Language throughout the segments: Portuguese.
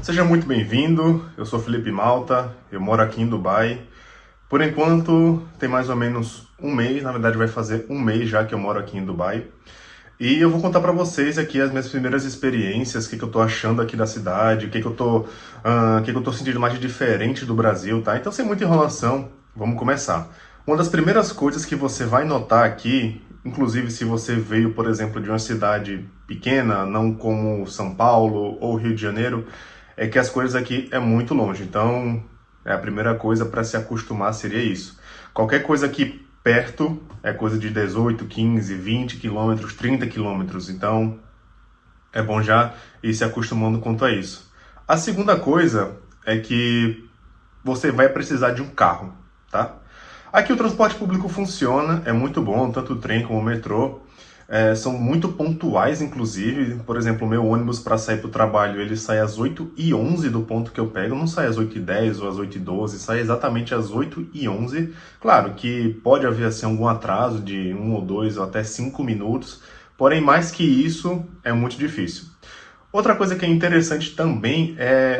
Seja muito bem-vindo, eu sou Felipe Malta, eu moro aqui em Dubai. Por enquanto, tem mais ou menos um mês, na verdade vai fazer um mês já que eu moro aqui em Dubai. E eu vou contar para vocês aqui as minhas primeiras experiências, o que eu tô achando aqui da cidade, o que eu tô sentindo mais de diferente do Brasil, tá? Então, sem muita enrolação, vamos começar. Uma das primeiras coisas que você vai notar aqui, inclusive se você veio, por exemplo, de uma cidade pequena, não como São Paulo ou Rio de Janeiro, é que as coisas aqui é muito longe. Então, a primeira coisa para se acostumar seria isso. Qualquer coisa aqui perto é coisa de 18, 15, 20 quilômetros, 30 quilômetros. Então, é bom já ir se acostumando quanto a isso. A segunda coisa é que você vai precisar de um carro, tá? Aqui o transporte público funciona, é muito bom, tanto o trem como o metrô. São muito pontuais, inclusive. Por exemplo, o meu ônibus para sair para o trabalho, ele sai às 8h11 do ponto que eu pego, não sai às 8h10 ou às 8h12, sai exatamente às 8h11. Claro que pode haver assim, algum atraso de 1 ou 2 ou até 5 minutos, porém mais que isso é muito difícil. Outra coisa que é interessante também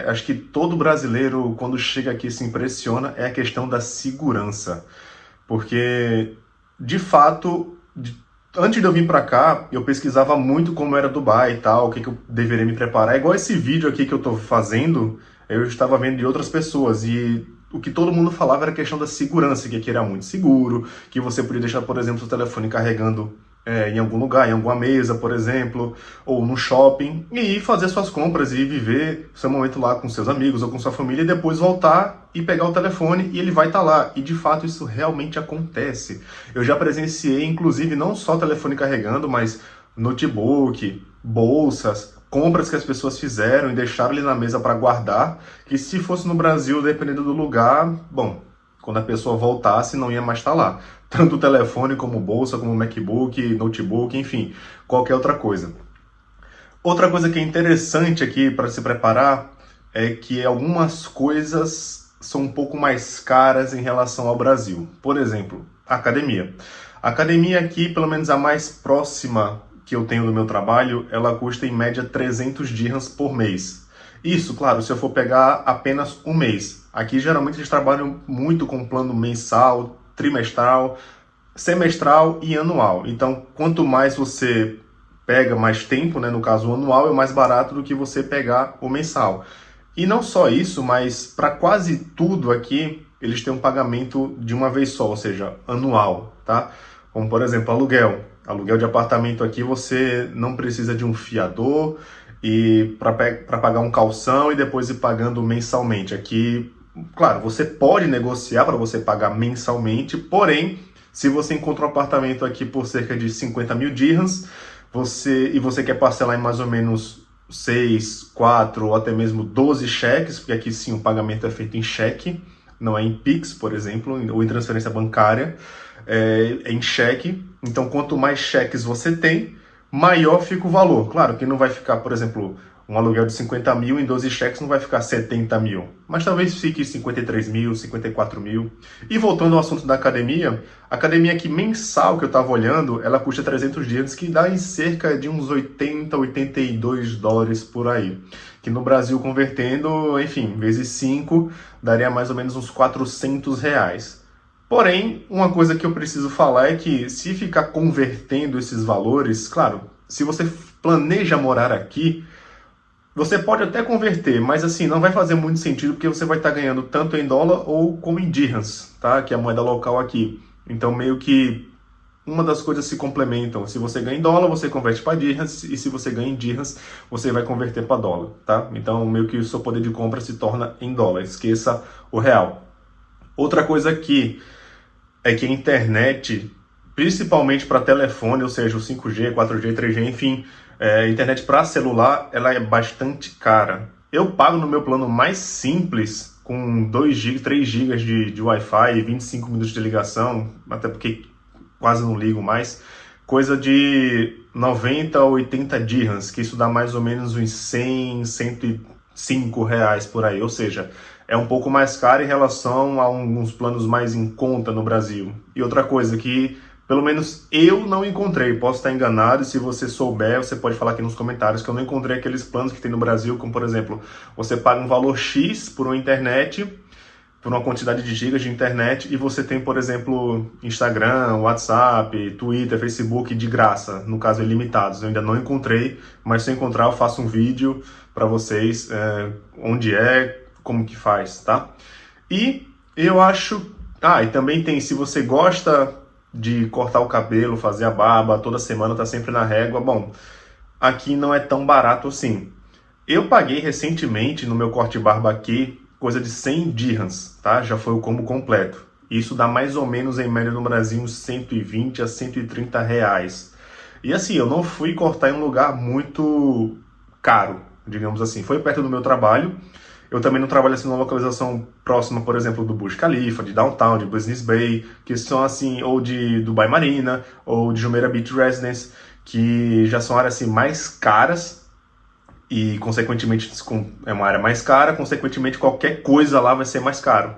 acho que todo brasileiro quando chega aqui se impressiona, é a questão da segurança. Porque, de fato, antes de eu vir para cá, eu pesquisava muito como era Dubai e tal, o que eu deveria me preparar. É igual esse vídeo aqui que eu tô fazendo, eu estava vendo de outras pessoas e o que todo mundo falava era a questão da segurança, que aqui era muito seguro, que você podia deixar, por exemplo, seu telefone carregando em algum lugar, em alguma mesa, por exemplo, ou no shopping, e ir fazer suas compras e viver seu momento lá com seus amigos ou com sua família e depois voltar e pegar o telefone e ele vai estar lá. E de fato isso realmente acontece. Eu já presenciei, inclusive, não só telefone carregando, mas notebook, bolsas, compras que as pessoas fizeram e deixaram ali na mesa para guardar, que se fosse no Brasil, dependendo do lugar, bom, quando a pessoa voltasse, não ia mais estar lá. Tanto o telefone, como bolsa, como MacBook, notebook, enfim, qualquer outra coisa. Outra coisa que é interessante aqui para se preparar é que algumas coisas são um pouco mais caras em relação ao Brasil. Por exemplo, academia. A academia aqui, pelo menos a mais próxima que eu tenho no meu trabalho, ela custa em média 300 dirhams por mês. Isso, claro, se eu for pegar apenas um mês. Aqui geralmente eles trabalham muito com plano mensal, trimestral, semestral e anual. Então, quanto mais você pega mais tempo, né, no caso o anual, é mais barato do que você pegar o mensal. E não só isso, mas para quase tudo aqui, eles têm um pagamento de uma vez só, ou seja, anual, tá? Como, por exemplo, aluguel. Aluguel de apartamento aqui, você não precisa de um fiador e para pagar um calção e depois ir pagando mensalmente. Aqui, claro, você pode negociar para você pagar mensalmente, porém, se você encontra um apartamento aqui por cerca de 50 mil dirhams, você quer parcelar em mais ou menos 6, 4 ou até mesmo 12 cheques, porque aqui sim o pagamento é feito em cheque, não é em Pix, por exemplo, ou em transferência bancária, é em cheque. Então, quanto mais cheques você tem, maior fica o valor. Claro que não vai ficar, por exemplo, um aluguel de 50 mil em 12 cheques não vai ficar 70 mil, mas talvez fique 53 mil, 54 mil. E voltando ao assunto da academia, a academia aqui mensal que eu estava olhando, ela custa 300 dirhams, que dá em cerca de uns 80, 82 dólares por aí. Que no Brasil, convertendo, enfim, vezes 5, daria mais ou menos uns 400 reais. Porém, uma coisa que eu preciso falar é que se ficar convertendo esses valores, claro, se você planeja morar aqui, você pode até converter, mas assim, não vai fazer muito sentido porque você vai estar ganhando tanto em dólar ou como em dirhams, tá? Que é a moeda local aqui. Então, meio que uma das coisas se complementam. Se você ganha em dólar, você converte para dirhams, e se você ganha em dirhams, você vai converter para dólar, tá? Então, meio que o seu poder de compra se torna em dólar. Esqueça o real. Outra coisa aqui é que a internet, principalmente para telefone, ou seja, o 5G, 4G, 3G, enfim, internet para celular, ela é bastante cara. Eu pago no meu plano mais simples, com 2 GB, 3 GB de Wi-Fi e 25 minutos de ligação, até porque quase não ligo mais, coisa de 90 a 80 dirhams, que isso dá mais ou menos uns 100, 105 reais por aí, ou seja, é um pouco mais caro em relação a alguns planos mais em conta no Brasil. E outra coisa que Pelo menos eu não encontrei, posso estar enganado, e se você souber, você pode falar aqui nos comentários que eu não encontrei aqueles planos que tem no Brasil, como por exemplo, você paga um valor X por uma internet, por uma quantidade de gigas de internet, e você tem, por exemplo, Instagram, WhatsApp, Twitter, Facebook de graça, no caso ilimitados. Eu ainda não encontrei, mas se eu encontrar eu faço um vídeo para vocês, onde como que faz, tá? E eu acho... e também tem, se você gosta de cortar o cabelo, fazer a barba, toda semana tá sempre na régua, bom, aqui não é tão barato assim. Eu paguei recentemente no meu corte de barba aqui, coisa de 100 dirhams, tá? Já foi o combo completo. Isso dá mais ou menos, em média no Brasil, uns 120 a 130 reais. E assim, eu não fui cortar em um lugar muito caro, digamos assim. Foi perto do meu trabalho. Eu também não trabalho assim numa localização próxima, por exemplo, do Burj Khalifa, de Downtown, de Business Bay, que são assim, ou de Dubai Marina, ou de Jumeirah Beach Residence, que já são áreas assim mais caras, e consequentemente é uma área mais cara, consequentemente qualquer coisa lá vai ser mais caro.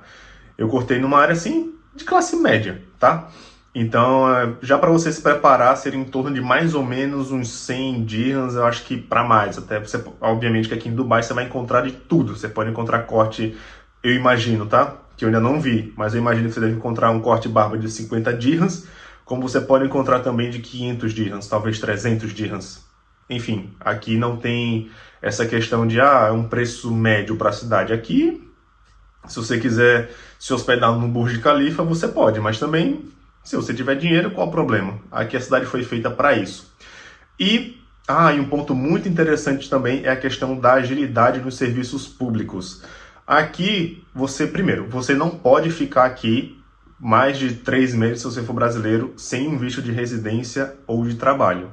Eu cortei numa área assim de classe média, tá? Então, já para você se preparar, seria em torno de mais ou menos uns 100 dirhams, eu acho que para mais. Até você, obviamente que aqui em Dubai você vai encontrar de tudo. Você pode encontrar corte, eu imagino, tá? Que eu ainda não vi, mas eu imagino que você deve encontrar um corte de barba de 50 dirhams, como você pode encontrar também de 500 dirhams, talvez 300 dirhams. Enfim, aqui não tem essa questão de, é um preço médio para a cidade. Aqui, se você quiser se hospedar no Burj Khalifa, você pode, mas também... Se você tiver dinheiro, qual o problema? Aqui a cidade foi feita para isso. E um ponto muito interessante também é a questão da agilidade nos serviços públicos. Aqui, primeiro, você não pode ficar aqui mais de 3 meses, se você for brasileiro, sem um visto de residência ou de trabalho.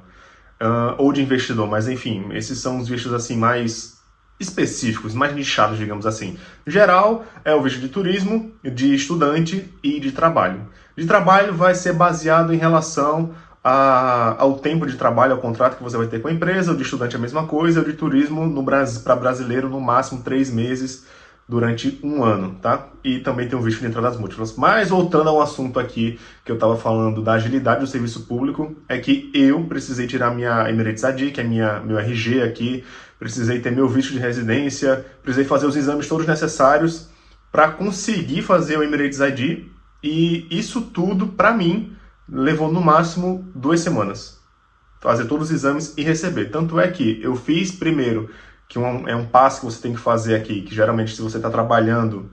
Ou de investidor, mas enfim, esses são os vistos assim mais específicos, mais nichados, digamos assim. Geral é o visto de turismo, de estudante e de trabalho. De trabalho vai ser baseado em relação ao tempo de trabalho, ao contrato que você vai ter com a empresa. O de estudante é a mesma coisa. O de turismo para brasileiro, no máximo 3 meses durante um ano, tá? E também tem o visto de entradas múltiplas. Mas voltando ao assunto aqui que eu estava falando da agilidade do serviço público, é que eu precisei tirar minha Emirates ID, que é meu RG aqui, precisei ter meu visto de residência, precisei fazer os exames todos necessários para conseguir fazer o Emirates ID, e isso tudo, para mim, levou no máximo 2 semanas. Fazer todos os exames e receber. Tanto é que eu fiz primeiro, que é um passo que você tem que fazer aqui, que geralmente se você está trabalhando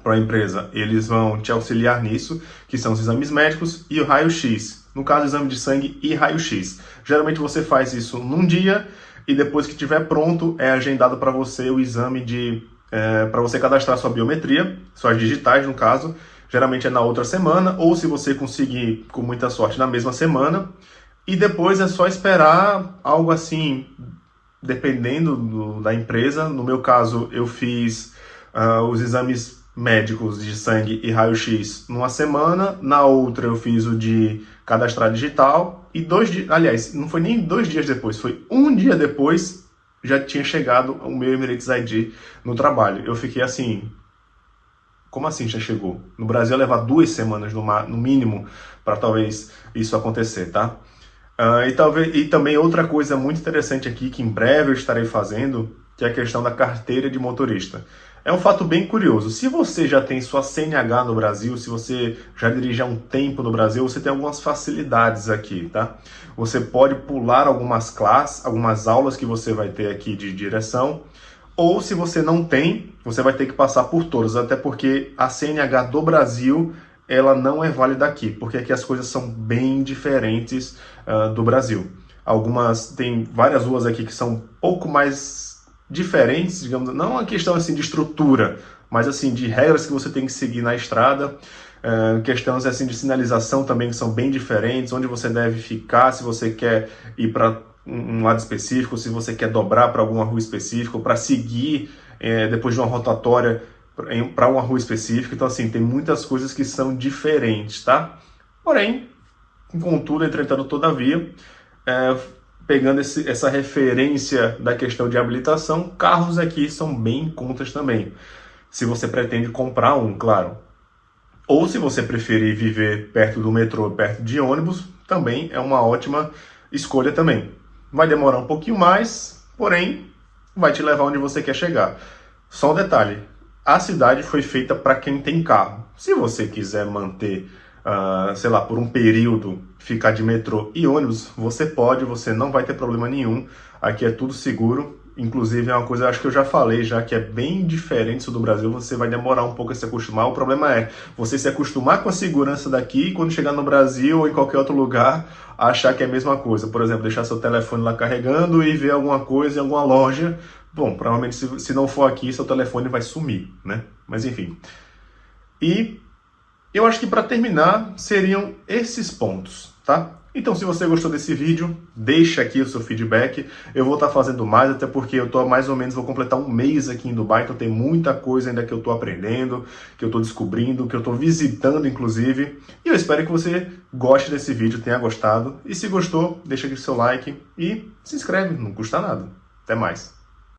para a empresa, eles vão te auxiliar nisso, que são os exames médicos e o raio-x. No caso, exame de sangue e raio-x. Geralmente você faz isso num dia, e depois que estiver pronto, é agendado para você o exame para você cadastrar sua biometria, suas digitais no caso. Geralmente é na outra semana, ou se você conseguir, com muita sorte, na mesma semana. E depois é só esperar algo assim, dependendo da empresa. No meu caso, eu fiz os exames médicos de sangue e raio-x numa semana. Na outra, eu fiz o de cadastrar digital. E 2 dias, aliás, não foi nem 2 dias depois, foi 1 dia depois, já tinha chegado o meu Emirates ID no trabalho. Eu fiquei assim... Como assim já chegou? No Brasil ia levar 2 semanas no mínimo para talvez isso acontecer, tá? E também outra coisa muito interessante aqui, que em breve eu estarei fazendo, que é a questão da carteira de motorista. É um fato bem curioso. Se você já tem sua CNH no Brasil, se você já dirige há um tempo no Brasil, você tem algumas facilidades aqui, tá? Você pode pular algumas classes, algumas aulas que você vai ter aqui de direção, ou se você não tem, você vai ter que passar por todas, até porque a CNH do Brasil, ela não é válida aqui, porque aqui as coisas são bem diferentes do Brasil. Tem várias ruas aqui que são um pouco mais diferentes, digamos, não uma questão assim de estrutura, mas assim de regras que você tem que seguir na estrada, questões assim de sinalização também que são bem diferentes, onde você deve ficar, se você quer ir para um lado específico, se você quer dobrar para alguma rua específica, ou para seguir depois de uma rotatória para uma rua específica. Então assim, tem muitas coisas que são diferentes, tá? Porém, contudo, entretanto, todavia, pegando essa referência da questão de habilitação, carros aqui são bem em contas também, se você pretende comprar um, claro. Ou se você preferir viver perto do metrô, perto de ônibus, também é uma ótima escolha também. Vai demorar um pouquinho mais, porém vai te levar onde você quer chegar. Só um detalhe, a cidade foi feita para quem tem carro. Se você quiser manter, sei lá, por um período, ficar de metrô e ônibus, você pode, você não vai ter problema nenhum. Aqui é tudo seguro. Inclusive é uma coisa, acho que eu já falei, já que é bem diferente isso do Brasil, você vai demorar um pouco a se acostumar. O problema é você se acostumar com a segurança daqui e quando chegar no Brasil ou em qualquer outro lugar, achar que é a mesma coisa. Por exemplo, deixar seu telefone lá carregando e ver alguma coisa em alguma loja. Bom, provavelmente se não for aqui, seu telefone vai sumir, né? Mas enfim. E eu acho que para terminar, seriam esses pontos, tá? Então, se você gostou desse vídeo, deixa aqui o seu feedback. Eu vou estar fazendo mais, até porque eu tô mais ou menos, vou completar um mês aqui em Dubai, então tem muita coisa ainda que eu tô aprendendo, que eu tô descobrindo, que eu tô visitando, inclusive. E eu espero que você goste desse vídeo, tenha gostado. E se gostou, deixa aqui o seu like e se inscreve, não custa nada. Até mais.